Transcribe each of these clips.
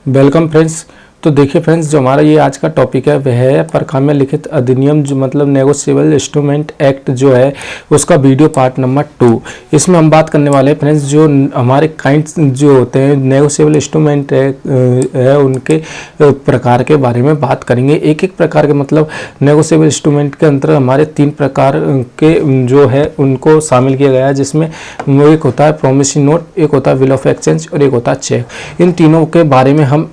Welcome friends. तो देखिए friends, जो हमारा ये आज का टॉपिक है वह है परकाम में लिखित अधिनियम, जो मतलब नेगोशिएबल इंस्ट्रूमेंट एक्ट जो है उसका वीडियो पार्ट नंबर 2। इसमें हम बात करने वाले हैं फ्रेंड्स, जो हमारे काइंड्स जो होते हैं नेगोशिएबल इंस्ट्रूमेंट है उनके प्रकार के बारे में बात करेंगे। एक एक प्रकार के मतलब नेगोशिएबल इंस्ट्रूमेंट के अंतर्गत हमारे 3 प्रकार के जो है उनको शामिल किया गया है, जिसमें एक होता है प्रोमिसरी नोट, एक होता है विल ऑफ एक्सचेंज और एक होता है चेक। इन तीनों के बारे में हम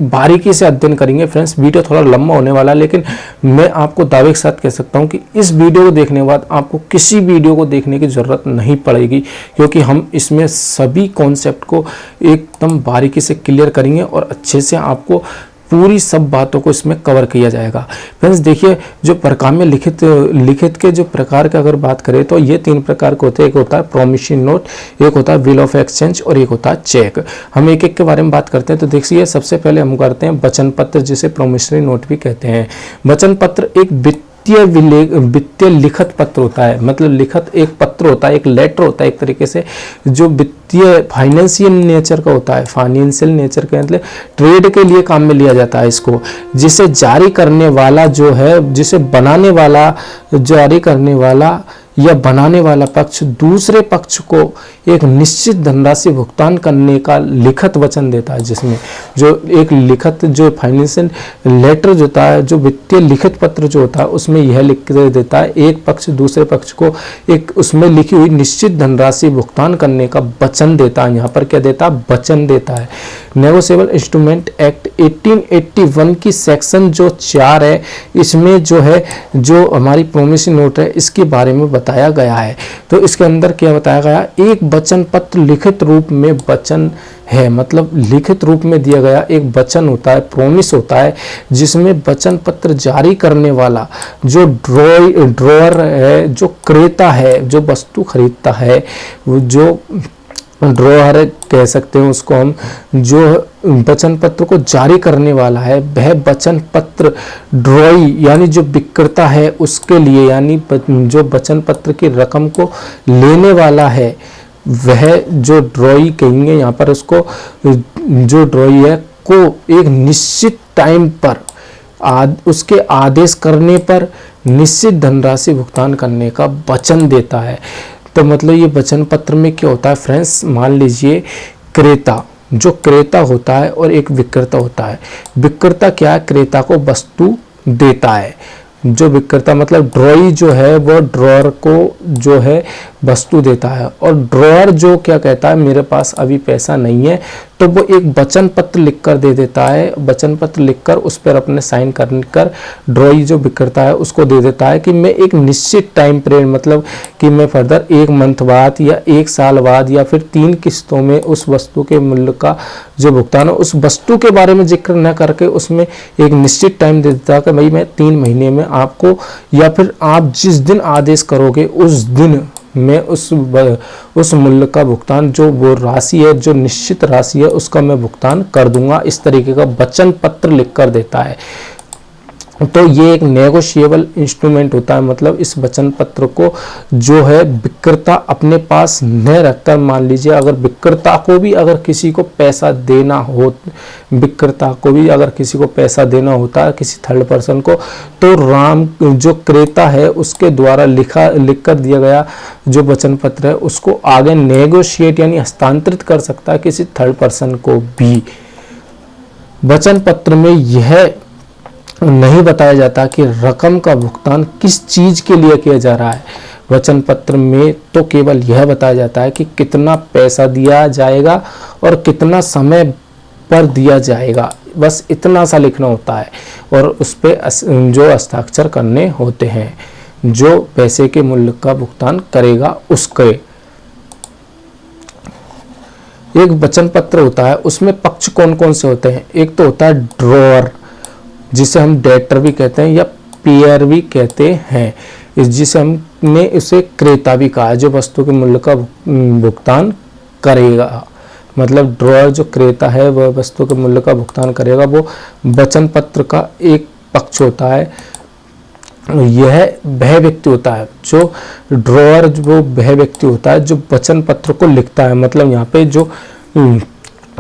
बारीकी से अध्ययन करेंगे फ्रेंड्स। वीडियो थोड़ा लंबा होने वाला है, लेकिन मैं आपको दावे के साथ कह सकता हूं कि इस वीडियो को देखने के बाद आपको किसी वीडियो को देखने की ज़रूरत नहीं पड़ेगी, क्योंकि हम इसमें सभी कॉन्सेप्ट को एकदम बारीकी से क्लियर करेंगे और अच्छे से आपको पूरी सब बातों को इसमें कवर किया जाएगा। फ्रेंड्स देखिए, जो परकाम में लिखित के जो प्रकार का अगर बात करें तो ये 3 प्रकार के होते हैं। एक होता है प्रोमिसरी नोट, एक होता है विल ऑफ एक्सचेंज और एक होता है चेक। हम एक एक के बारे में बात करते हैं। तो देखिए, सबसे पहले हम करते हैं वचन पत्र, जिसे प्रोमिसरी नोट भी कहते हैं। वचन पत्र एक वित्तीय लिखित पत्र होता है, मतलब लिखित एक पत्र होता है, एक लेटर होता है एक तरीके से, जो वित्तीय फाइनेंशियल नेचर का होता है। फाइनेंशियल नेचर का मतलब ट्रेड के लिए काम में लिया जाता है इसको, जिसे जारी करने वाला जो है, जिसे बनाने वाला, जारी करने वाला या बनाने वाला पक्ष दूसरे पक्ष को एक निश्चित धनराशि भुगतान करने का लिखित वचन देता है। जिसमें जो एक लिखित जो फाइनेंशियल लेटर जो होता है, जो वित्तीय लिखित पत्र जो होता है, उसमें यह लिख देता है एक पक्ष दूसरे पक्ष को एक उसमें लिखी हुई निश्चित धनराशि भुगतान करने का वचन देता है। यहाँ पर क्या देता है? वचन देता है। नेगोशिएबल इंस्ट्रूमेंट एक्ट 1881 की सेक्शन जो 4 है, इसमें जो है जो हमारी प्रोमिसरी नोट है इसके बारे में बताया गया है। तो इसके अंदर क्या बताया गया? एक वचन पत्र लिखित रूप में वचन है, मतलब लिखित रूप में दिया गया एक वचन होता है, प्रोमिस होता है, जिसमें वचन पत्र जारी करने वाला जो ड्रॉअर है, जो क्रेता है, जो वस्तु खरीदता है, जो ड्रॉअर कह सकते हैं उसको हम, जो वचन पत्र को जारी करने वाला है, वह वचन पत्र ड्रॉई यानी जो विक्रेता है उसके लिए, यानी जो वचन पत्र की रकम को लेने वाला है, वह जो ड्रॉई कहेंगे यहाँ पर उसको, जो ड्रॉई है को एक निश्चित टाइम पर उसके आदेश करने पर निश्चित धनराशि भुगतान करने का वचन देता है। तो मतलब ये वचन पत्र में क्या होता है फ्रेंड्स, मान लीजिए क्रेता, जो क्रेता होता है और एक विक्रेता होता है। विक्रेता क्या है? क्रेता को वस्तु देता है। जो विक्रेता मतलब ड्रॉई जो है वो ड्रॉअर को जो है वस्तु देता है, और ड्रॉअर जो क्या कहता है, मेरे पास अभी पैसा नहीं है, तो वो एक वचन पत्र लिखकर दे देता है। वचन पत्र लिखकर उस पर अपने साइन कर ड्रॉई जो विक्रेता है उसको दे देता है कि मैं एक निश्चित टाइम पीरियड, मतलब कि मैं फर्दर 1 मंथ बाद या 1 साल बाद या फिर 3 किस्तों में उस वस्तु के मूल्य का जो भुगतान है, उस वस्तु के बारे में जिक्र न करके उसमें एक निश्चित टाइम दे देता है कि भाई मैं 3 महीने में आपको, या फिर आप जिस दिन आदेश करोगे उस दिन मैं उस मूल्य का भुगतान, जो वो राशि है, जो निश्चित राशि है, उसका मैं भुगतान कर दूंगा। इस तरीके का वचन पत्र लिख कर देता है। तो ये एक नेगोशिएबल इंस्ट्रूमेंट होता है, मतलब इस वचन पत्र को जो है विक्रेता अपने पास न रखकर, मान लीजिए अगर विक्रेता को भी अगर किसी को पैसा देना हो, विक्रेता को भी अगर किसी को पैसा देना होता है किसी थर्ड पर्सन को, तो जो क्रेता है उसके द्वारा लिख कर दिया गया जो वचन पत्र है उसको आगे नेगोशिएट यानी हस्तांतरित कर सकता है किसी थर्ड पर्सन को भी। वचन पत्र में यह नहीं बताया जाता कि रकम का भुगतान किस चीज के लिए किया जा रहा है। वचन पत्र में तो केवल यह बताया जाता है कि कितना पैसा दिया जाएगा और कितना समय पर दिया जाएगा, बस इतना सा लिखना होता है, और उस पे जो हस्ताक्षर करने होते हैं जो पैसे के मूल्य का भुगतान करेगा उसके। एक वचन पत्र होता है, उसमें पक्ष कौन कौन से होते हैं? एक तो होता है ड्रॉअर, जिसे हम डेटर भी कहते हैं या पेयर भी कहते हैं, जिसे हमने इसे क्रेता भी कहा है, जो वस्तु के मूल्य का भुगतान करेगा। मतलब ड्रॉअर जो क्रेता है वह वस्तु के मूल्य का भुगतान करेगा, वो वचन पत्र का एक पक्ष होता है। यह वह व्यक्ति होता है, जो ड्रॉअर, वो वह व्यक्ति होता है जो वचन पत्र को लिखता है। मतलब यहाँ पे जो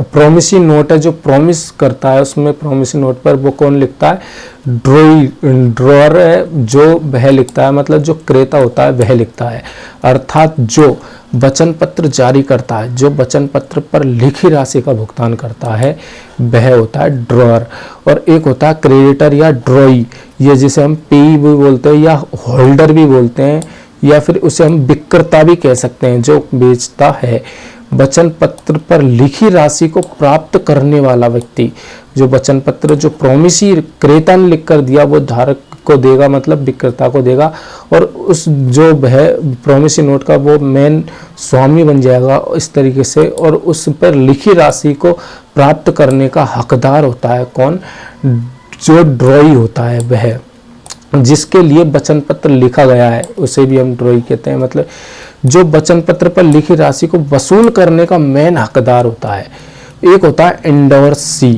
प्रोमिसी नोट है, जो प्रॉमिस करता है उसमें प्रोमिसी नोट पर वो कौन लिखता है, ड्रॉअर है जो वह लिखता है, मतलब जो क्रेता होता है वह लिखता है। अर्थात जो वचन पत्र जारी करता है, जो वचन पत्र पर लिखी राशि का भुगतान करता है वह होता है ड्रॉअर। और एक होता है क्रेडिटर या ड्रॉई, ये जिसे हम पेई भी बोलते हैं या होल्डर भी बोलते हैं, या फिर उसे हम विक्रेता भी कह सकते हैं, जो बेचता है। वचन पत्र पर लिखी राशि को प्राप्त करने वाला व्यक्ति, जो वचन पत्र जो प्रोमिसी क्रेता ने लिख कर दिया वो धारक को देगा, मतलब विक्रेता को देगा, और उस जो है प्रोमिसी नोट का वो मेन स्वामी बन जाएगा इस तरीके से, और उस पर लिखी राशि को प्राप्त करने का हकदार होता है कौन, जो ड्रॉई होता है वह, जिसके लिए वचन पत्र लिखा गया है उसे भी हम ड्रॉई कहते हैं। मतलब जो वचन पत्र पर लिखी राशि को वसूल करने का मेन हकदार होता है। एक होता है एंडोर्सी।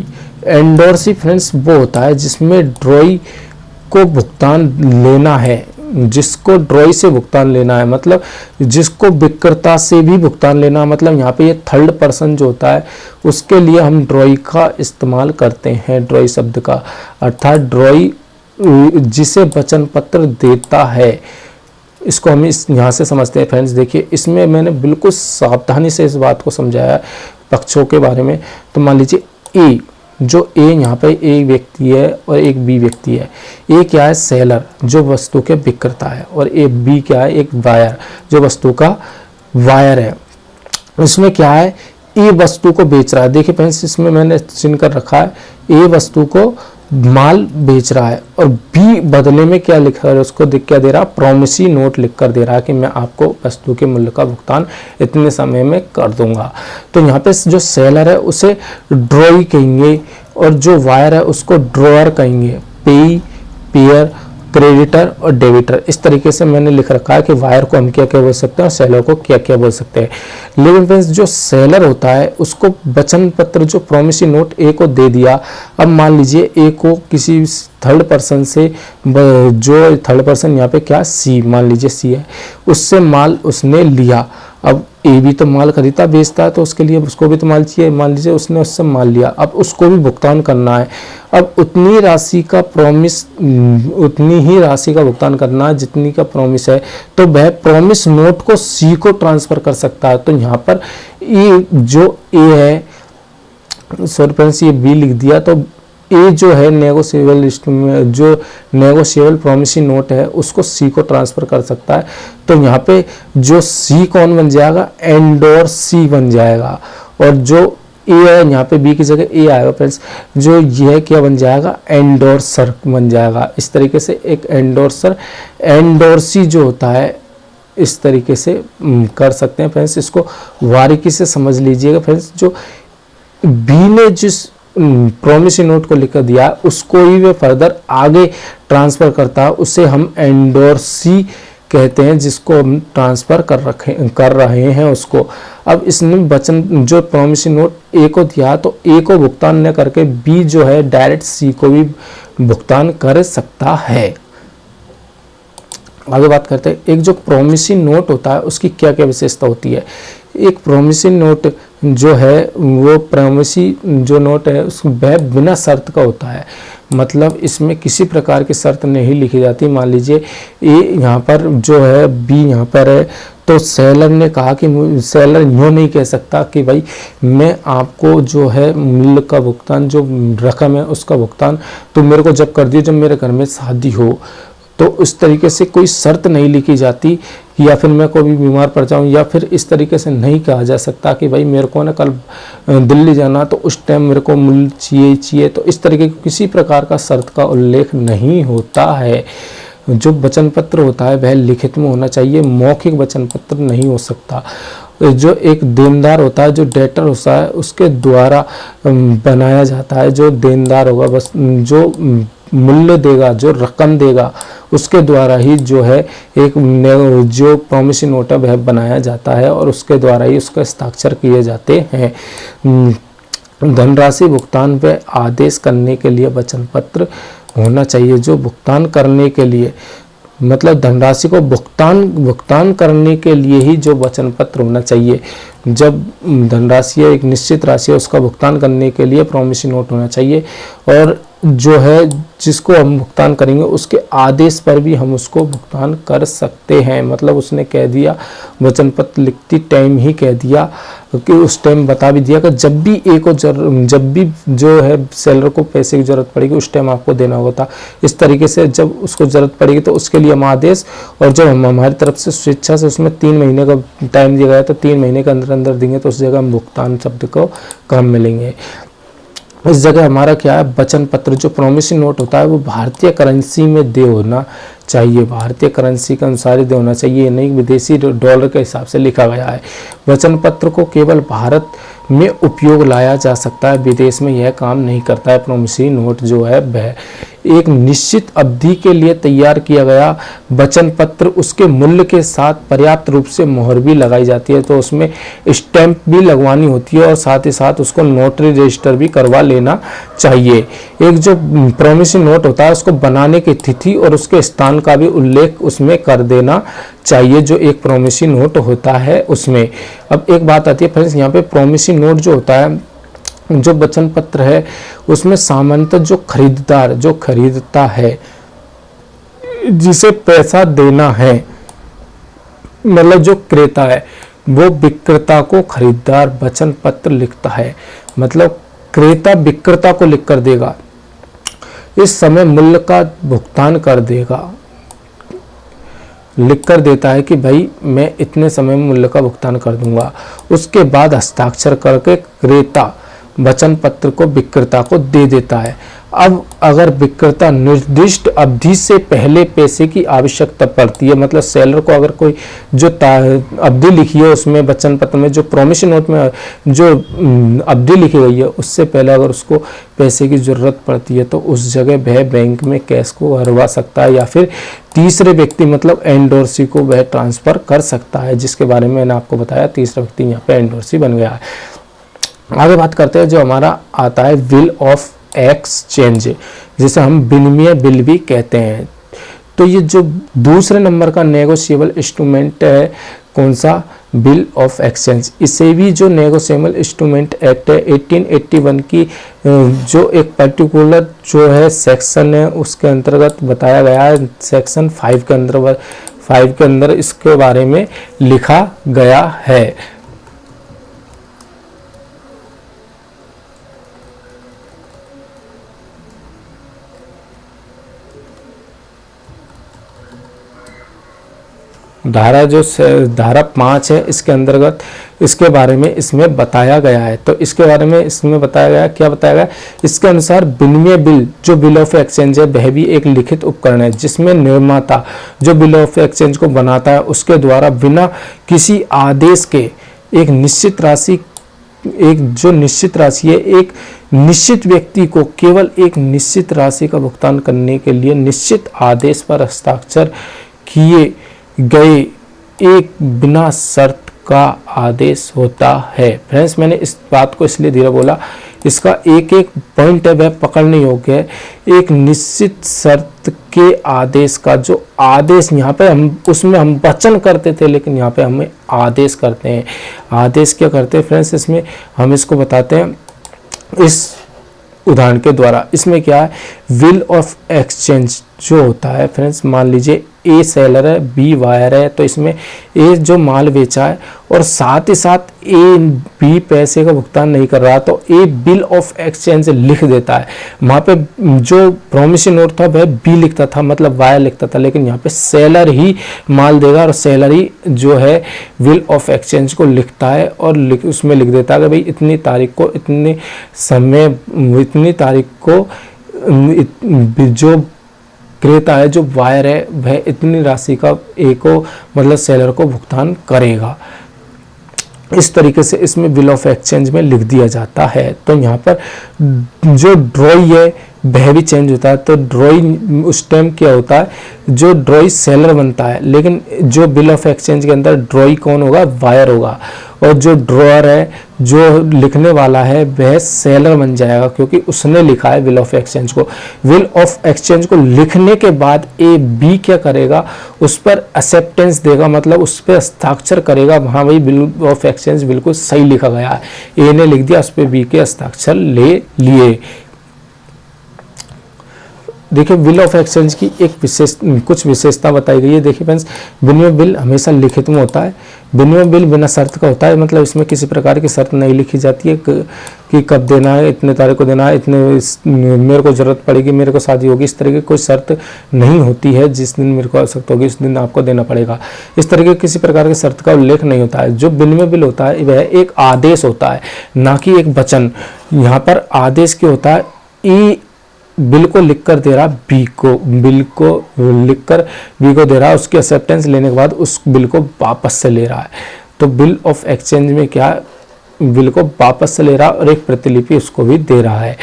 एंडोर्सी फ्रेंड्स वो होता है जिसमें ड्रॉई को भुगतान लेना है, जिसको ड्रॉई से भुगतान लेना है, मतलब जिसको विक्रेता से भी भुगतान लेना, मतलब यहाँ पे ये थर्ड पर्सन जो होता है उसके लिए हम ड्रॉई का इस्तेमाल करते हैं, ड्रॉई शब्द का। अर्थात ड्रॉई जिसे वचन पत्र देता है, इसको हम इस यहाँ से समझते हैं फ्रेंड्स। देखिए इसमें मैंने बिल्कुल सावधानी से इस बात को समझाया पक्षों के बारे में। तो मान लीजिए ए, जो ए यहाँ पे ए व्यक्ति है और एक बी व्यक्ति है। ए क्या है, सेलर जो वस्तु के विक्रेता है, और ए बी क्या है, एक बायर जो वस्तु का वायर है। इसमें क्या है, ए वस्तु को बेच रहा है। देखिए फ्रेंड्स इसमें मैंने चिन्ह कर रखा है, ए वस्तु को माल बेच रहा है, और बी बदले में क्या लिखा है, उसको क्या दे रहा है, प्रोमिसी नोट लिख कर दे रहा है कि मैं आपको वस्तु के मूल्य का भुगतान इतने समय में कर दूंगा। तो यहाँ पे जो सेलर है उसे ड्रॉई कहेंगे, और जो वायर है उसको ड्रॉअर कहेंगे। पेई, पेयर, क्रेडिटर और डेबिटर, इस तरीके से मैंने लिख रखा है कि वायर को हम क्या क्या बोल सकते हैं और सेलर को क्या क्या बोल सकते हैं। लेकिन फ्रेंड्स जो सेलर होता है उसको वचन पत्र जो प्रोमिसी नोट ए को दे दिया। अब मान लीजिए ए को किसी थर्ड पर्सन से, जो थर्ड पर्सन यहाँ पे क्या, सी, मान लीजिए सी है, उससे माल उसने लिया। अब ए भी तो माल खरीदता बेचता है, तो उसके लिए उसको भी तो माल चाहिए। मान लीजिए उसने उससे माल लिया, अब उसको भी भुगतान करना है। अब उतनी राशि का प्रॉमिस, उतनी ही राशि का भुगतान करना है जितनी का प्रॉमिस है, तो वह प्रॉमिस नोट को सी को ट्रांसफर कर सकता है। तो यहाँ पर ये जो ए है, सॉरी फ्रेंड्स ये बी लिख दिया, तो ए जो है नेगोशिएबल लिस्ट में जो नेगोशिएबल प्रोमिसी नोट है उसको सी को ट्रांसफर कर सकता है। तो यहाँ पे जो सी कौन बन जाएगा, एंडोर्सी बन जाएगा, और जो ए है यहाँ पे बी की जगह ए आएगा फ्रेंड्स, जो यह क्या बन जाएगा, एंडोर्सर बन जाएगा। इस तरीके से एक एंडोर्सर, एंडोर्सी जो होता है इस तरीके से कर सकते हैं फ्रेंड्स। इसको बारीकी से समझ लीजिएगा फ्रेंड्स। जो बी ने जिस प्रोमिसी नोट को लिख कर दिया उसको ही वे फर्दर आगे ट्रांसफर करता है, उसे हम एंडोर्सी कहते हैं, जिसको हम ट्रांसफर कर रहे हैं उसको। अब इसने वचन जो प्रोमिसी नोट ए को दिया, तो ए को भुगतान न करके बी जो है डायरेक्ट सी को भी भुगतान कर सकता है। आगे बात करते हैं, एक जो प्रोमिसी नोट होता है उसकी क्या क्या विशेषता होती है। एक प्रोमिसी नोट जो है वो प्रोमिसी जो नोट है वह बिना शर्त का होता है, मतलब इसमें किसी प्रकार की शर्त नहीं लिखी जाती। मान लीजिए ए यहाँ पर जो है, बी यहाँ पर है, तो सेलर ने कहा कि सेलर यूँ नहीं कह सकता कि भाई मैं आपको जो है मूल्य का भुगतान, जो रकम है उसका भुगतान तो मेरे को जब कर दिए जब मेरे घर में शादी हो। तो उस तरीके से कोई शर्त नहीं लिखी जाती, या फिर मैं कभी बीमार पड़ जाऊं, या फिर इस तरीके से नहीं कहा जा सकता कि भाई मेरे को ना कल दिल्ली जाना तो उस टाइम मेरे को मूल्य चाहिए। तो इस तरीके की किसी प्रकार का शर्त का उल्लेख नहीं होता है। जो वचन पत्र होता है वह लिखित में होना चाहिए, मौखिक वचन पत्र नहीं हो सकता। जो एक देनदार होता है, जो डेटर होता है, उसके द्वारा बनाया जाता है। जो देनदार होगा बस जो मूल्य देगा, जो रकम देगा, उसके द्वारा ही जो है एक जो प्रोमिसी नोट है वह बनाया जाता है, और उसके द्वारा ही उसका हस्ताक्षर किए जाते हैं। धनराशि भुगतान पे आदेश करने के लिए वचन पत्र होना चाहिए। जो भुगतान करने के लिए मतलब धनराशि को भुगतान करने के लिए ही जो वचन पत्र होना चाहिए। जब धनराशि है, एक निश्चित राशि है, उसका भुगतान करने के लिए प्रॉमिसरी नोट होना चाहिए। और जो है जिसको हम भुगतान करेंगे उसके आदेश पर भी हम उसको भुगतान कर सकते हैं। मतलब उसने कह दिया, वचन पत्र लिखती टाइम ही कह दिया कि उस टाइम बता भी दिया कि जब भी जो है सेलर को पैसे की जरूरत पड़ेगी उस टाइम आपको देना होगा। इस तरीके से जब उसको जरूरत पड़ेगी तो उसके लिए हम आदेश, और जब हम हमारी तरफ से स्वेच्छा से उसमें 3 महीने का टाइम दिया गया तो 3 महीने के अंदर अंदर देंगे तो उस जगह हम भुगतान शब्द को काम मिलेंगे। इस जगह हमारा क्या है, वचन पत्र जो प्रॉमिसरी नोट होता है वो भारतीय करेंसी में दे होना चाहिए, भारतीय करेंसी के अनुसार ही दे होना चाहिए, नहीं विदेशी डॉलर के हिसाब से लिखा गया है। वचन पत्र को केवल भारत में उपयोग लाया जा सकता है, विदेश में यह काम नहीं करता है। प्रॉमिसरी नोट जो है वह एक निश्चित अवधि के लिए तैयार किया गया वचन पत्र, उसके मूल्य के साथ पर्याप्त रूप से मोहर भी लगाई जाती है, तो उसमें स्टैंप भी लगवानी होती है और साथ ही साथ उसको नोटरी रजिस्टर भी करवा लेना चाहिए। एक जो प्रॉमिसरी नोट होता है उसको बनाने की तिथि और उसके स्थान का भी उल्लेख उसमें कर देना चाहिए, जो एक प्रॉमिसरी नोट होता है उसमें। अब एक बात आती है फ्रेंड्स, यहाँ पे प्रॉमिसरी नोट जो होता है, जो वचन पत्र है उसमें सामान्यतः जो खरीददार जो खरीदता है, जिसे पैसा देना है, मतलब जो क्रेता है वो विक्रेता को खरीददार वचन पत्र लिखता है। मतलब क्रेता विक्रेता को लिख कर देगा, इस समय मूल्य का भुगतान कर देगा, लिख कर देता है कि भाई मैं इतने समय में मूल्य का भुगतान कर दूंगा। उसके बाद हस्ताक्षर करके क्रेता वचन पत्र को विक्रेता को दे देता है। अब अगर विक्रेता निर्दिष्ट अवधि से पहले पैसे की आवश्यकता पड़ती है, मतलब सेलर को अगर कोई जो अवधि लिखी है उसमें वचन पत्र में, जो प्रॉमिसरी नोट में जो अवधि लिखी गई है उससे पहले अगर उसको पैसे की ज़रूरत पड़ती है तो उस जगह वह बैंक में कैश को हरवा सकता है या फिर तीसरे व्यक्ति मतलब एंडोर्सी को वह ट्रांसफ़र कर सकता है, जिसके बारे में मैंने आपको बताया। तीसरा व्यक्ति यहाँ पे एंडोर्सी बन गया है। आगे बात करते हैं जो हमारा आता है बिल ऑफ एक्सचेंज, जिसे हम विनिमय बिल भी कहते हैं। तो ये जो दूसरे नंबर का नेगोशिएबल इंस्ट्रूमेंट है, कौन सा, बिल ऑफ एक्सचेंज। इसे भी जो नेगोशिएबल इंस्ट्रूमेंट एक्ट है 1881 की जो एक पर्टिकुलर जो है सेक्शन है उसके अंतर्गत बताया गया है। सेक्शन 5 के अंदर इसके बारे में लिखा गया है। धारा 5 है इसके अंतर्गत इसके बारे में इसमें बताया गया है। तो इसके बारे में इसमें बताया गया, क्या बताया गया, इसके अनुसार विनिमय बिल जो बिल ऑफ एक्सचेंज है वह भी एक लिखित उपकरण है जिसमें निर्माता जो बिल ऑफ एक्सचेंज को बनाता है उसके द्वारा बिना किसी आदेश के एक निश्चित राशि है एक निश्चित व्यक्ति को केवल एक निश्चित राशि का भुगतान करने के लिए निश्चित आदेश पर हस्ताक्षर किए गए एक बिना शर्त का आदेश होता है। फ्रेंड्स मैंने इस बात को इसलिए धीरे बोला, इसका एक एक पॉइंट है वह पकड़ने योग्य है। एक निश्चित शर्त के आदेश का जो आदेश यहाँ पे उसमें हम वचन करते थे लेकिन यहाँ पे हमें आदेश करते हैं। आदेश क्या करते हैं फ्रेंड्स, इसमें हम इसको बताते हैं इस उदाहरण के द्वारा। इसमें क्या है, बिल ऑफ एक्सचेंज जो होता है फ्रेंड्स, मान लीजिए ए सेलर है बी बायर है, तो इसमें ए जो माल बेचा है और साथ ही साथ ए बी पैसे का भुगतान नहीं कर रहा तो ए बिल ऑफ एक्सचेंज लिख देता है। वहाँ पे जो प्रॉमिसरी नोट था वह बी लिखता था मतलब बायर लिखता था, लेकिन यहाँ पे सेलर ही माल देगा और सेलर ही जो है बिल ऑफ एक्सचेंज को लिखता है और उसमें लिख देता है कि भाई इतनी तारीख को इतने समय इतनी तारीख को जो क्रेता है जो बायर है वह इतनी राशि का ए को मतलब सेलर को भुगतान करेगा। इस तरीके से इसमें बिल ऑफ एक्सचेंज में लिख दिया जाता है। तो यहाँ पर जो ड्रॉई है वह भी चेंज होता है। तो ड्रॉई उस टाइम क्या होता है, जो ड्रॉई सेलर बनता है, लेकिन जो बिल ऑफ एक्सचेंज के अंदर ड्रॉई कौन होगा, बायर होगा। और जो ड्रॉअर है, जो लिखने वाला है, वह सेलर बन जाएगा क्योंकि उसने लिखा है विल ऑफ एक्सचेंज को। विल ऑफ एक्सचेंज को लिखने के बाद ए बी क्या करेगा, उस पर एक्सेप्टेंस देगा, मतलब उस पर हस्ताक्षर करेगा, हाँ भाई बिल ऑफ एक्सचेंज बिल्कुल सही लिखा गया है। ए ने लिख दिया, उस पर बी के हस्ताक्षर ले लिए। देखिए विल ऑफ एक्सचेंज की एक कुछ विशेषता बताई गई है। देखिए फ्रेंड्स, विनिमय बिल हमेशा लिखित में होता है। विनिमय बिल बिना शर्त का होता है, मतलब इसमें किसी प्रकार की शर्त नहीं लिखी जाती है कि कब देना है, इतने तारीख को देना है, इतने मेरे को जरूरत पड़ेगी, मेरे को शादी होगी, इस तरह की कोई शर्त नहीं होती है। जिस दिन मेरे को आवश्यकता होगी उस दिन आपको देना पड़ेगा, इस तरह के किसी प्रकार की शर्त का उल्लेख नहीं होता है। जो विनिमय बिल होता है वह एक आदेश होता है, ना कि एक वचन। यहाँ पर आदेश क्या होता है, ई बिल को लिखकर दे रहा बी को, बिल को लिखकर बी को दे रहा, उसकी एक्सेप्टेंस लेने के बाद उस बिल को वापस से ले रहा है। तो बिल ऑफ एक्सचेंज में क्या, बिल को वापस से ले रहा और एक प्रतिलिपि उसको भी दे रहा है।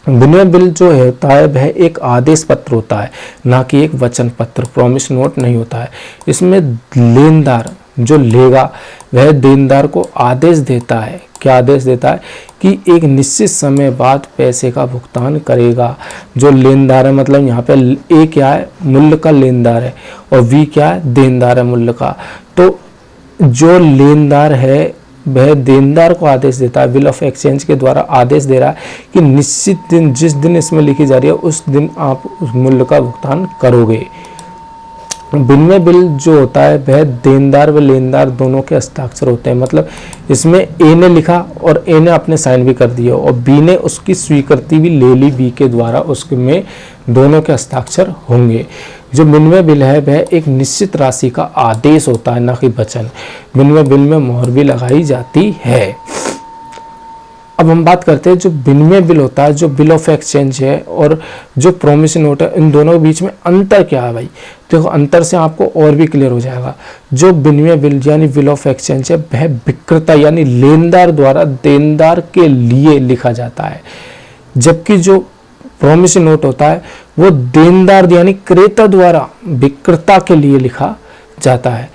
विनिमय बिल जो होता है वह एक आदेश पत्र होता है, ना कि एक वचन पत्र, प्रॉमिस नोट नहीं होता है। इसमें लेनदार जो लेगा वह देनदार को आदेश देता है। क्या आदेश देता है कि एक निश्चित समय बाद पैसे का भुगतान करेगा। जो लेनदार है, मतलब यहाँ पे ए क्या है, मूल्य का लेनदार है, और बी क्या है, देनदार है मूल्य का। तो जो लेनदार है वह देनदार को आदेश देता है, बिल ऑफ एक्सचेंज के द्वारा आदेश दे रहा है कि निश्चित दिन, जिस दिन इसमें लिखी जा रही है उस दिन आप उस मूल्य का भुगतान करोगे। विनिमय बिल जो होता है वह देनदार व लेनदार दोनों के हस्ताक्षर होते हैं, मतलब इसमें ए ने लिखा और ए ने अपने साइन भी कर दिया और बी ने उसकी स्वीकृति भी ले ली बी के द्वारा, उसमें दोनों के हस्ताक्षर होंगे। जो विनिमय बिल है वह एक निश्चित राशि का आदेश होता है, न कि वचन। विनिमय बिल में मोहर भी लगाई जाती है। अब हम बात करते हैं जो विनिमय बिल होता है, जो बिल ऑफ एक्सचेंज है और जो प्रॉमिसरी नोट है, इन दोनों के बीच में अंतर क्या है भाई। देखो अंतर से आपको और भी क्लियर हो जाएगा। जो विनिमय बिल यानी बिल ऑफ एक्सचेंज है वह विक्रेता यानी लेनदार द्वारा देनदार के लिए लिखा जाता है, जबकि जो प्रॉमिसरी नोट होता है वो देनदार यानी क्रेता द्वारा विक्रेता के लिए लिखा जाता है,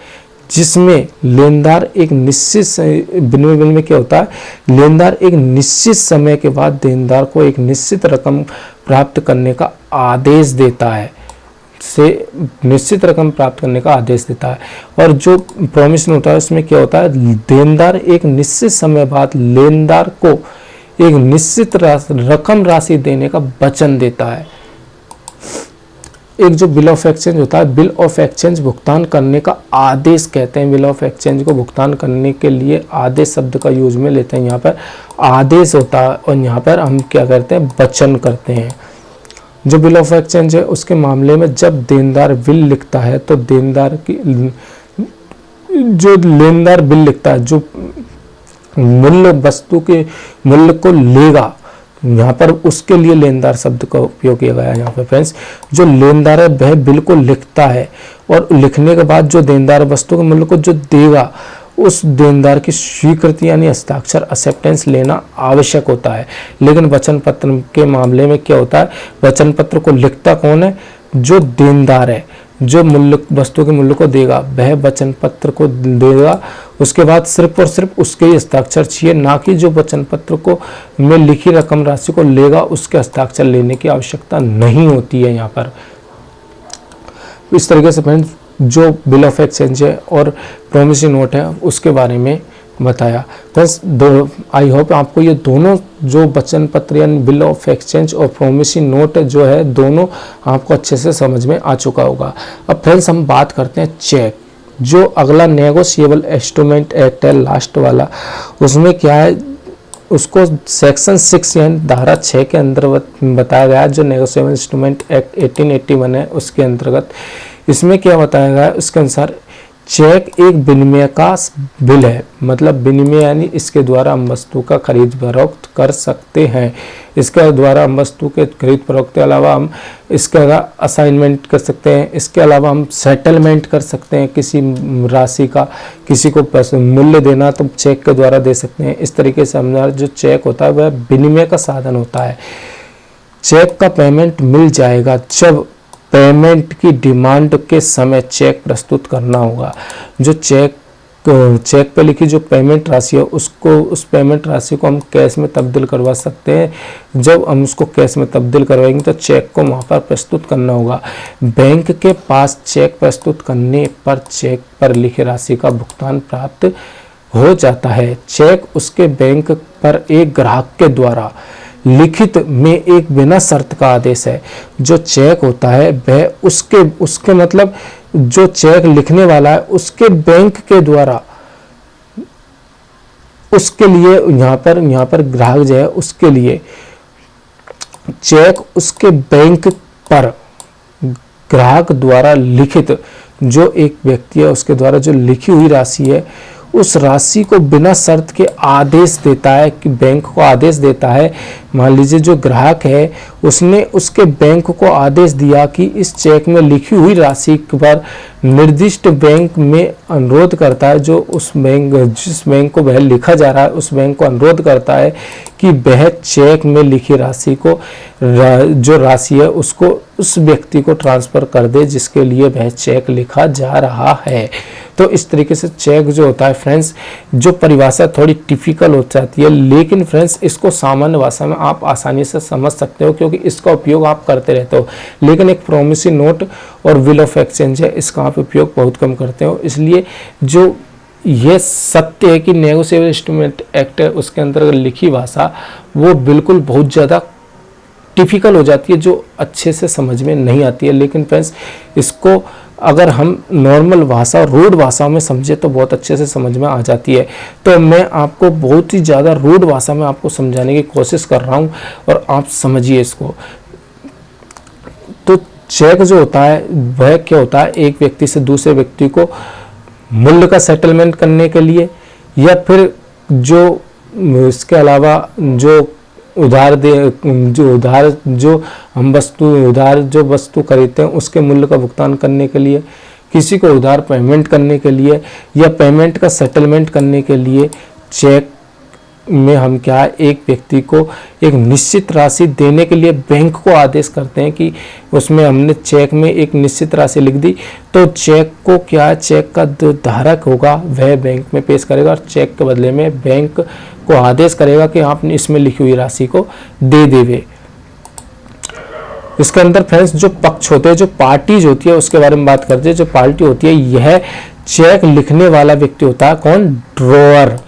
जिसमें लेनदार एक निश्चित विनिमय बिल में क्या होता है, लेनदार एक निश्चित समय के बाद देनदार को एक निश्चित रकम प्राप्त करने का आदेश देता है, से निश्चित रकम प्राप्त करने का आदेश देता है। और जो प्रॉमिस नोट होता है उसमें क्या होता है, देनदार एक निश्चित समय बाद लेनदार को एक निश्चित रकम राशि देने का वचन देता है। एक जो बिल ऑफ एक्सचेंज होता है, बिल ऑफ एक्सचेंज भुगतान करने का आदेश कहते हैं। बिल ऑफ एक्सचेंज को भुगतान करने के लिए आदेश शब्द का यूज में लेते हैं। यहाँ पर आदेश होता है और यहाँ पर हम क्या करते हैं, वचन करते हैं। जो बिल ऑफ एक्सचेंज है उसके मामले में जब देनदार बिल लिखता है तो देनदार की जो लेनदार बिल लिखता है, जो मूल्य वस्तु के मूल्य को लेगा, यहाँ पर उसके लिए लेनदार शब्द का उपयोग किया गया है। यहाँ पे फ्रेंड्स, जो लेनदार है वह बिल को लिखता है और लिखने के बाद जो देनदार वस्तु के मूल्य को जो देगा उस देनदार की स्वीकृति यानी हस्ताक्षर एक्सेप्टेंस लेना आवश्यक होता है। लेकिन वचन पत्र के मामले में क्या होता है, वचन पत्र को लिखता कौन है, जो देनदार है, जो मूल्य वस्तु के मूल्य को देगा वह वचन पत्र को देगा। उसके बाद सिर्फ और सिर्फ उसके ही हस्ताक्षर चाहिए, ना कि जो वचन पत्र को में लिखी रकम राशि को लेगा उसके हस्ताक्षर लेने की आवश्यकता नहीं होती है। यहाँ पर इस तरीके से फ्रेंड्स जो बिल ऑफ एक्सचेंज है और प्रॉमिसरी नोट है उसके बारे में बताया। बस आई होप आपको ये दोनों जो वचन पत्र यानी बिल ऑफ एक्सचेंज और प्रॉमिसरी नोट जो है दोनों आपको अच्छे से समझ में आ चुका होगा। अब फ्रेंड्स हम बात करते हैं चेक, जो अगला नेगोशिएबल इंस्ट्रूमेंट एक्ट है लास्ट वाला, उसमें क्या है, उसको सेक्शन 6 यानी धारा 6 के अंतर्गत बताया गया है। जो नेगोशिएबल इंस्ट्रूमेंट एक्ट 1881 है उसके अंतर्गत इसमें क्या बताया गया है, उसके अनुसार चेक एक विनिमय का बिल है, मतलब विनिमय यानी इसके द्वारा हम वस्तु का खरीद फरोख्त कर सकते हैं। इसके द्वारा हम वस्तु के खरीद फरोख्त के अलावा हम इसका असाइनमेंट कर सकते हैं, इसके अलावा हम सेटलमेंट कर सकते हैं किसी राशि का, किसी को मूल्य देना तो चेक के द्वारा दे सकते हैं। इस तरीके से हमारा जो चेक होता है वह विनिमय का साधन होता है। चेक का पेमेंट मिल जाएगा जब पेमेंट की डिमांड के समय चेक प्रस्तुत करना होगा। जो चेक चेक पे लिखी जो पेमेंट राशि है उसको, उस पेमेंट राशि को हम कैश में तब्दील करवा सकते हैं। जब हम उसको कैश में तब्दील करवाएंगे तो चेक को वहाँ पर प्रस्तुत करना होगा। बैंक के पास चेक प्रस्तुत करने पर चेक पर लिखी राशि का भुगतान प्राप्त हो जाता है। चेक उसके बैंक पर एक ग्राहक के द्वारा लिखित में एक बिना शर्त का आदेश है। जो चेक होता है वह उसके मतलब जो चेक लिखने वाला है उसके बैंक के द्वारा, उसके लिए यहाँ पर ग्राहक जो है उसके लिए चेक उसके बैंक पर ग्राहक द्वारा लिखित, जो एक व्यक्ति है उसके द्वारा जो लिखी हुई राशि है उस राशि को बिना शर्त के आदेश देता है, कि बैंक को आदेश देता है। मान लीजिए जो ग्राहक है उसने उसके बैंक को आदेश दिया कि इस चेक में लिखी हुई राशि पर निर्दिष्ट बैंक में अनुरोध करता है, जो उस बैंक, जिस बैंक को वह लिखा जा रहा है उस बैंक को अनुरोध करता है कि वह चेक में लिखी राशि को, जो राशि है उसको उस व्यक्ति को ट्रांसफर कर दे जिसके लिए वह चेक लिखा जा रहा है। तो इस तरीके से चेक जो होता है फ्रेंड्स, जो परिभाषा थोड़ी टिपिकल हो जाती है, लेकिन फ्रेंड्स इसको सामान्य भाषा में आप आसानी से समझ सकते हो क्योंकि इसका उपयोग आप करते रहते हो। लेकिन एक प्रोमिसरी नोट और बिल ऑफ एक्सचेंज है, इसका आप उपयोग बहुत कम करते हो। इसलिए जो ये सत्य है कि नेगोशिएबल इंस्ट्रूमेंट एक्ट है उसके अंतर्गत लिखी भाषा वो बिल्कुल बहुत ज़्यादा टिपिकल हो जाती है, जो अच्छे से समझ में नहीं आती है। लेकिन फ्रेंड्स इसको अगर हम नॉर्मल भाषा, रूढ़ भाषा में समझे तो बहुत अच्छे से समझ में आ जाती है। तो मैं आपको बहुत ही ज़्यादा रूढ़ भाषा में आपको समझाने की कोशिश कर रहा हूँ और आप समझिए इसको। तो चेक जो होता है वह क्या होता है, एक व्यक्ति से दूसरे व्यक्ति को मूल्य का सेटलमेंट करने के लिए, या फिर जो इसके अलावा जो हम वस्तु खरीदते हैं उसके मूल्य का भुगतान करने के लिए, किसी को उधार पेमेंट करने के लिए, या पेमेंट का सेटलमेंट करने के लिए चेक में हम क्या है, एक व्यक्ति को एक निश्चित राशि देने के लिए बैंक को आदेश करते हैं कि उसमें हमने चेक में एक निश्चित राशि लिख दी। तो चेक को क्या है, चेक का जो धारक होगा वह बैंक में पेश करेगा और चेक के बदले में बैंक को आदेश करेगा कि आपने इसमें लिखी हुई राशि को दे देवे। इसके अंदर फ्रेंड्स जो पक्ष होते हैं, जो पार्टीज होती है उसके बारे में बात करते हैं। जो पार्टी होती है यह चेक लिखने वाला व्यक्ति होता है कौन, ड्रॉअर,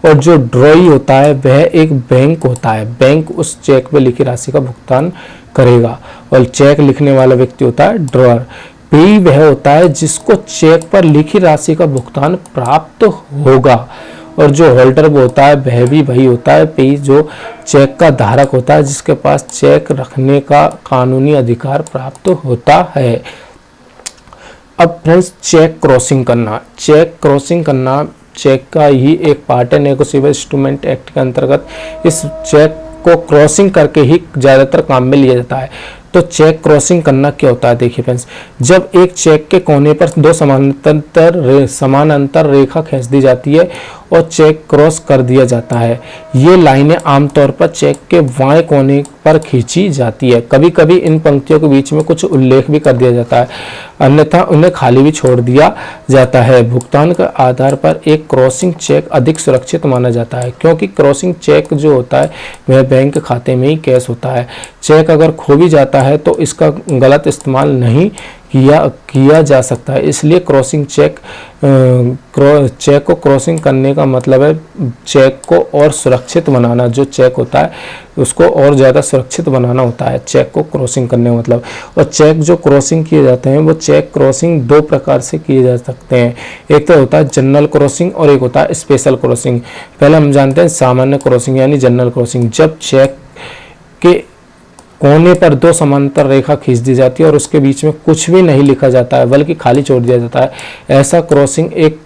और जो ड्रॉई होता है वह एक बैंक होता है। बैंक उस चेक पे लिखी राशि का भुगतान करेगा और चेक लिखने वाला व्यक्ति होता है ड्रॉअर। पेई वह होता है जिसको चेक पर लिखी राशि का भुगतान प्राप्त होगा, और जो होल्डर वो होता है वह भी वही होता है पेई, जो चेक का धारक होता है जिसके पास चेक रखने का कानूनी अधिकार प्राप्त होता है। अब फ्रेंड्स चेक क्रॉसिंग करना, चेक का ही एक पार्ट है नेगोशिएबल इंस्ट्रूमेंट एक्ट के अंतर्गत। इस चेक को क्रॉसिंग करके ही ज़्यादातर काम में लिया जाता है। तो चेक क्रॉसिंग करना क्या होता है, देखिए फ्रेंड्स, जब एक चेक के कोने पर दो समानांतर रेखा खींच दी जाती है और चेक क्रॉस कर दिया जाता है। ये लाइनें आमतौर पर चेक के बाएं कोने पर खींची जाती है। कभी कभी इन पंक्तियों के बीच में कुछ उल्लेख भी कर दिया जाता है, अन्यथा उन्हें खाली भी छोड़ दिया जाता है। भुगतान के आधार पर एक क्रॉसिंग चेक अधिक सुरक्षित माना जाता है, क्योंकि क्रॉसिंग चेक जो होता है वह बैंक खाते में ही कैश होता है। चेक अगर खो भी जाता है तो इसका गलत इस्तेमाल नहीं किया जा सकता है। इसलिए क्रॉसिंग चेक को क्रॉसिंग करने का मतलब है चेक को और सुरक्षित बनाना। जो चेक होता है उसको और ज़्यादा सुरक्षित बनाना होता है चेक को क्रॉसिंग करने का मतलब। और चेक जो क्रॉसिंग किए जाते हैं वो चेक क्रॉसिंग दो प्रकार से किए जा सकते हैं। एक तो होता है जनरल क्रॉसिंग और एक होता है स्पेशल क्रॉसिंग। पहले हम जानते हैं सामान्य क्रॉसिंग यानी जनरल क्रॉसिंग। जब चेक के कोने पर दो समांतर रेखा खींच दी जाती है और उसके बीच में कुछ भी नहीं लिखा जाता है बल्कि खाली छोड़ दिया जाता है, ऐसा क्रॉसिंग एक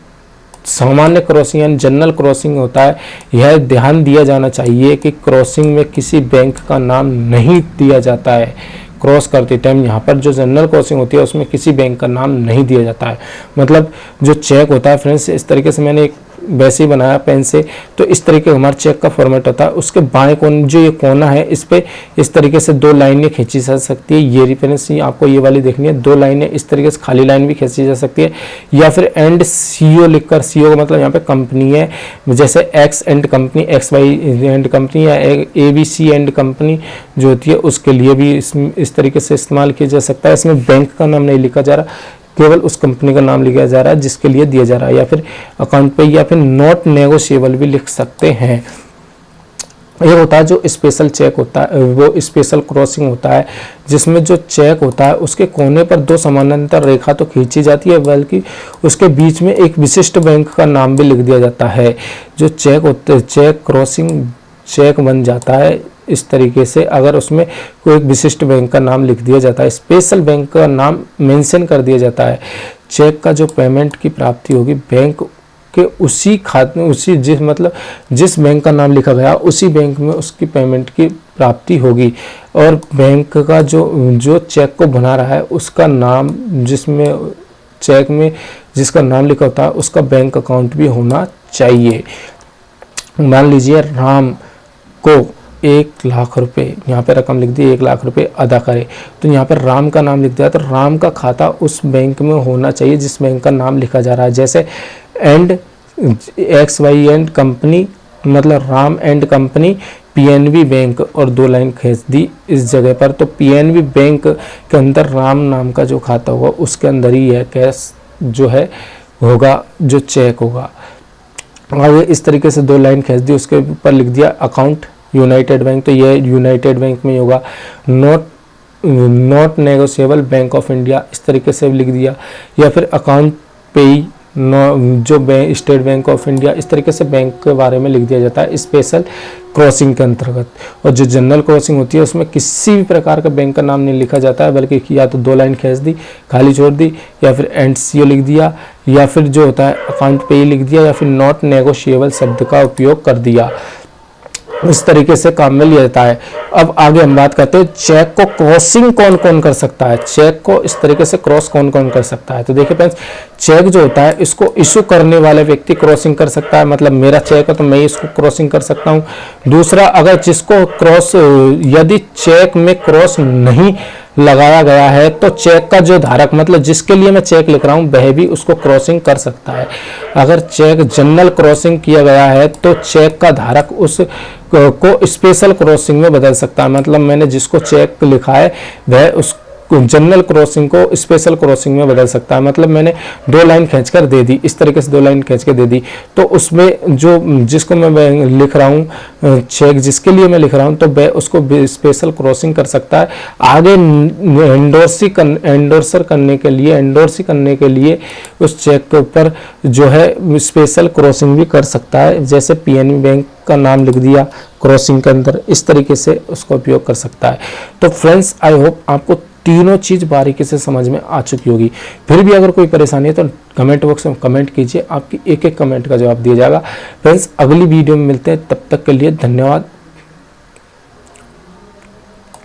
सामान्य क्रॉसिंग यानी जनरल क्रॉसिंग होता है। यह ध्यान दिया जाना चाहिए कि क्रॉसिंग में किसी बैंक का नाम नहीं दिया जाता है। क्रॉस करते टाइम यहाँ पर जो जनरल क्रॉसिंग होती है उसमें किसी बैंक का नाम नहीं दिया जाता है। मतलब जो चेक होता है फ्रेंड्स, इस तरीके से मैंने एक वैसे ही बनाया पेन से, तो इस तरीके का हमारा चेक का फॉर्मेट होता है। उसके बाएं कोने जो ये कोना है इस पे इस तरीके से 2 लाइनें खींची जा सकती है। ये रेफरेंस आपको ये वाली देखनी है, 2 लाइनें इस तरीके से खाली लाइन भी खींची जा सकती है, या फिर एंड सीओ लिखकर, सीओ का मतलब यहाँ पे कंपनी है, जैसे X and company, X Y and company, या ABC एंड कंपनी जो होती है उसके लिए भी इस तरीके से इस्तेमाल किया जा सकता है। इसमें बैंक का नाम नहीं लिखा जा रहा, केवल उस कंपनी का नाम लिखा जा रहा है जिसके लिए दिया जा रहा है, या फिर अकाउंट पे, या फिर नॉट नेगोशिएबल भी लिख सकते हैं। एक होता है जो स्पेशल चेक होता है, वो स्पेशल क्रॉसिंग होता है, जिसमें जो चेक होता है उसके कोने पर 2 समानांतर रेखा तो खींची जाती है, बल्कि उसके बीच में एक विशिष्ट बैंक का नाम भी लिख दिया जाता है। जो चेक होते चेक क्रॉसिंग चेक बन जाता है इस तरीके से, अगर उसमें कोई एक विशिष्ट बैंक का नाम लिख दिया जाता है, स्पेशल बैंक का नाम मेंशन कर दिया जाता है। चेक का जो पेमेंट की प्राप्ति होगी बैंक के उसी खाते, उसी जिस बैंक का नाम लिखा गया उसी बैंक में उसकी पेमेंट की प्राप्ति होगी, और बैंक का जो चेक को बना रहा है उसका नाम, जिसमें चेक में जिसका नाम लिखा होता है उसका बैंक अकाउंट भी होना चाहिए। मान लीजिए राम को 1 लाख रुपए, यहाँ पे रकम लिख दी 1 लाख रुपए अदा करे, तो यहाँ पर राम का नाम लिख दिया, तो राम का खाता उस बैंक में होना चाहिए जिस बैंक का नाम लिखा जा रहा है। जैसे एंड XY एंड कंपनी, मतलब Ram and company PNB bank, और 2 लाइन खींच दी इस जगह पर, तो PNB बैंक के अंदर राम नाम का जो खाता होगा उसके अंदर ही यह कैश जो है होगा, जो चेक होगा। और इस तरीके से 2 लाइन खींच दी, उसके ऊपर लिख दिया अकाउंट यूनाइटेड बैंक, तो ये यूनाइटेड बैंक में होगा। Not negotiable bank of India, इस तरीके से लिख दिया, या फिर अकाउंट पेई जो स्टेट बैंक ऑफ इंडिया, इस तरीके से बैंक के बारे में लिख दिया जाता है स्पेशल क्रॉसिंग के अंतर्गत। और जो जनरल क्रॉसिंग होती है उसमें किसी भी प्रकार का बैंक का नाम नहीं लिखा जाता है, बल्कि या तो 2 लाइन खींच दी खाली छोड़ दी, या फिर एंड सीओ लिख दिया, या फिर जो होता है अकाउंट पे लिख दिया, या फिर नॉट नेगोशिएबल शब्द का उपयोग कर दिया। इस तरीके से काम में लिया जाता है। अब आगे हम बात करते हैं चेक को क्रॉसिंग कौन कौन कर सकता है, चेक को इस तरीके से क्रॉस कौन कौन कर सकता है। तो देखिए फ्रेंड्स, चेक जो होता है इसको इशू करने वाले व्यक्ति क्रॉसिंग कर सकता है, मतलब मेरा चेक है तो मैं इसको क्रॉसिंग कर सकता हूं। दूसरा, अगर जिसको क्रॉस, यदि चेक में क्रॉस नहीं लगाया गया है तो चेक का जो धारक, मतलब जिसके लिए मैं चेक लिख रहा हूं वह भी उसको क्रॉसिंग कर सकता है। अगर चेक जनरल क्रॉसिंग किया गया है तो चेक का धारक उस को स्पेशल क्रॉसिंग में बदल सकता है, मतलब मैंने जिसको चेक लिखा है वह उस जनरल क्रॉसिंग को स्पेशल क्रॉसिंग में बदल सकता है। मतलब मैंने 2 लाइन खींचकर दे दी, इस तरीके से 2 लाइन खींच के दे दी, तो उसमें जो जिसको मैं लिख रहा हूँ चेक, जिसके लिए मैं लिख रहा हूँ, तो वह उसको स्पेशल क्रॉसिंग कर सकता है। आगे एंडोर्सर करने के लिए उस चेक के ऊपर जो है स्पेशल क्रॉसिंग भी कर सकता है, जैसे PNB बैंक का नाम लिख दिया क्रॉसिंग के अंदर, इस तरीके से उसका उपयोग कर सकता है। तो फ्रेंड्स, आई होप आपको तीनों चीज बारीकी से समझ में आ चुकी होगी। फिर भी अगर कोई परेशानी है तो कमेंट बॉक्स में कमेंट कीजिए, आपकी एक एक कमेंट का जवाब दिया जाएगा। फ्रेंड्स, अगली वीडियो में मिलते हैं, तब तक के लिए धन्यवाद।